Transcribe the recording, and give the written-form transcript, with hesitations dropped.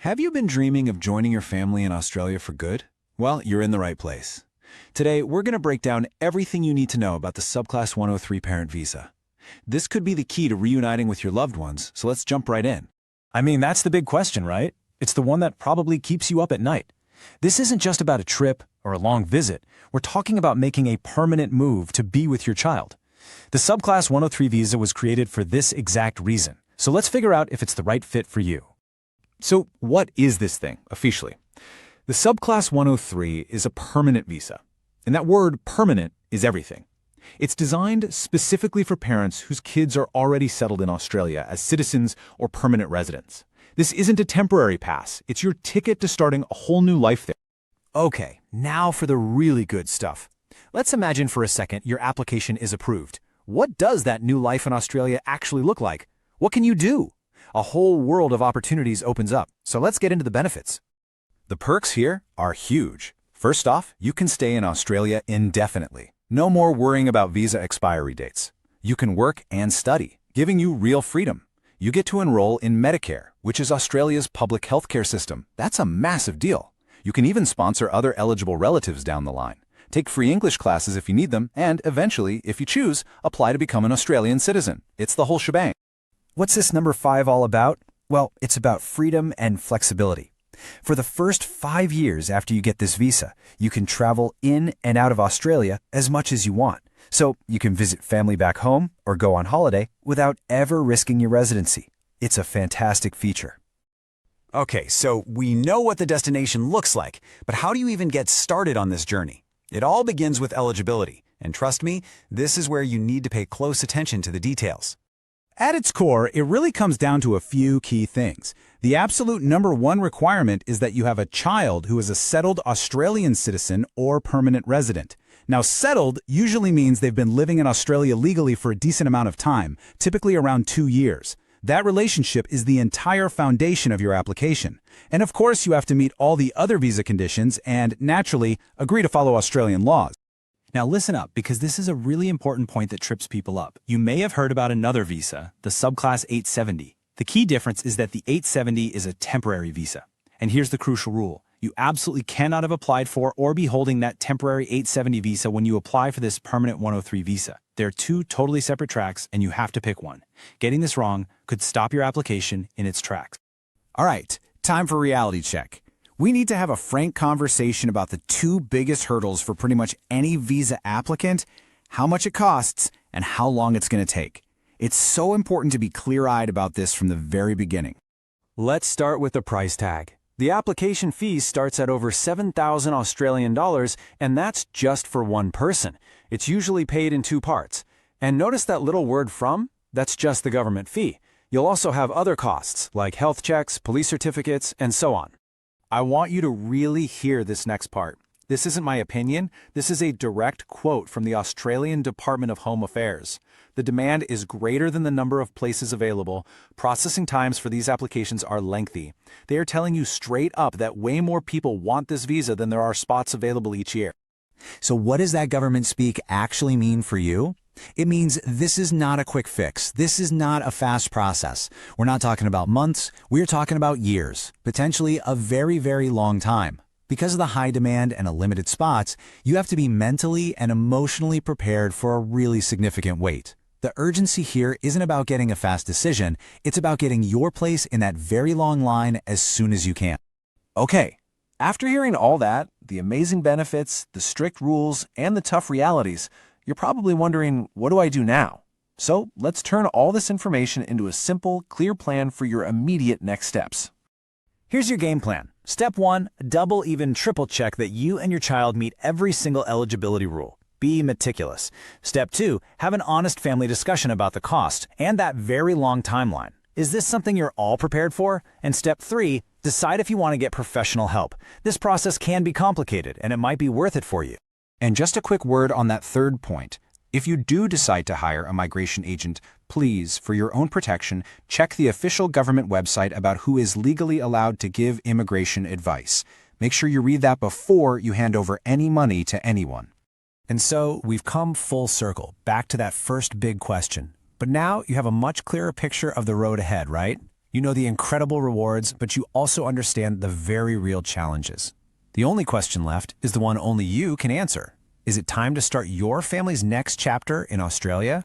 Have you been dreaming of joining your family in Australia for good? Well, you're in the right place. Today, we're going to break down everything you need to know about the Subclass 103 parent visa. This could be the key to reuniting with your loved ones, so let's jump right in. That's the big question, right? It's the one that probably keeps you up at night. This isn't just about a trip or a long visit. We're talking about making a permanent move to be with your child. The Subclass 103 visa was created for this exact reason. So let's figure out if it's the right fit for you. So what is this thing, officially? The Subclass 103 is a permanent visa. And that word permanent is everything. It's designed specifically for parents whose kids are already settled in Australia as citizens or permanent residents. This isn't a temporary pass. It's your ticket to starting a whole new life there. Okay, now for the really good stuff. Let's imagine for a second your application is approved. What does that new life in Australia actually look like? What can you do? A whole world of opportunities opens up. So let's get into the benefits. The perks here are huge. First off, you can stay in Australia indefinitely. No more worrying about visa expiry dates. You can work and study, giving you real freedom. You get to enroll in Medicare, which is Australia's public healthcare system. That's a massive deal. You can even sponsor other eligible relatives down the line. Take free English classes if you need them, and eventually, if you choose, apply to become an Australian citizen. It's the whole shebang. What's this number 5 all about? Well, it's about freedom and flexibility. For the first 5 years after you get this visa, you can travel in and out of Australia as much as you want. So you can visit family back home or go on holiday without ever risking your residency. It's a fantastic feature. Okay, so we know what the destination looks like, but how do you even get started on this journey? It all begins with eligibility, and trust me, this is where you need to pay close attention to the details. At its core, it really comes down to a few key things. The absolute number one requirement is that you have a child who is a settled Australian citizen or permanent resident. Now, settled usually means they've been living in Australia legally for a decent amount of time, typically around 2 years. That relationship is the entire foundation of your application. And of course, you have to meet all the other visa conditions and, naturally, agree to follow Australian laws. Now listen up, because this is a really important point that trips people up. You may have heard about another visa, the Subclass 870. The key difference is that the 870 is a temporary visa. And here's the crucial rule. You absolutely cannot have applied for or be holding that temporary 870 visa when you apply for this permanent 103 visa. They're two totally separate tracks, and you have to pick one. Getting this wrong could stop your application in its tracks. All right, time for reality check. We need to have a frank conversation about the two biggest hurdles for pretty much any visa applicant: how much it costs and how long it's going to take. It's so important to be clear-eyed about this from the very beginning. Let's start with the price tag. The application fee starts at over 7,000 Australian dollars, and that's just for one person. It's usually paid in 2 parts. And notice that little word "from"? That's just the government fee. You'll also have other costs, like health checks, police certificates, and so on. I want you to really hear this next part. This isn't my opinion. This is a direct quote from the Australian Department of Home Affairs. The demand is greater than the number of places available. Processing times for these applications are lengthy. They are telling you straight up that way more people want this visa than there are spots available each year. So what does that government speak actually mean for you? It means this is not a quick fix. This is not a fast process. We're not talking about months. We're talking about years, potentially a very, very long time. Because of the high demand and a limited spots, you have to be mentally and emotionally prepared for a really significant wait. The urgency here isn't about getting a fast decision. It's about getting your place in that very long line as soon as you can. Okay, after hearing all that, the amazing benefits, the strict rules, and the tough realities, you're probably wondering, what do I do now? So let's turn all this information into a simple, clear plan for your immediate next steps. Here's your game plan. Step 1, double, even triple check that you and your child meet every single eligibility rule. Be meticulous. Step 2, have an honest family discussion about the cost and that very long timeline. Is this something you're all prepared for? And step 3, decide if you want to get professional help. This process can be complicated, and it might be worth it for you. And just a quick word on that third point. If you do decide to hire a migration agent, please, for your own protection, check the official government website about who is legally allowed to give immigration advice. Make sure you read that before you hand over any money to anyone. And so we've come full circle, back to that first big question. But now you have a much clearer picture of the road ahead, right? You know the incredible rewards, but you also understand the very real challenges. The only question left is the one only you can answer. Is it time to start your family's next chapter in Australia?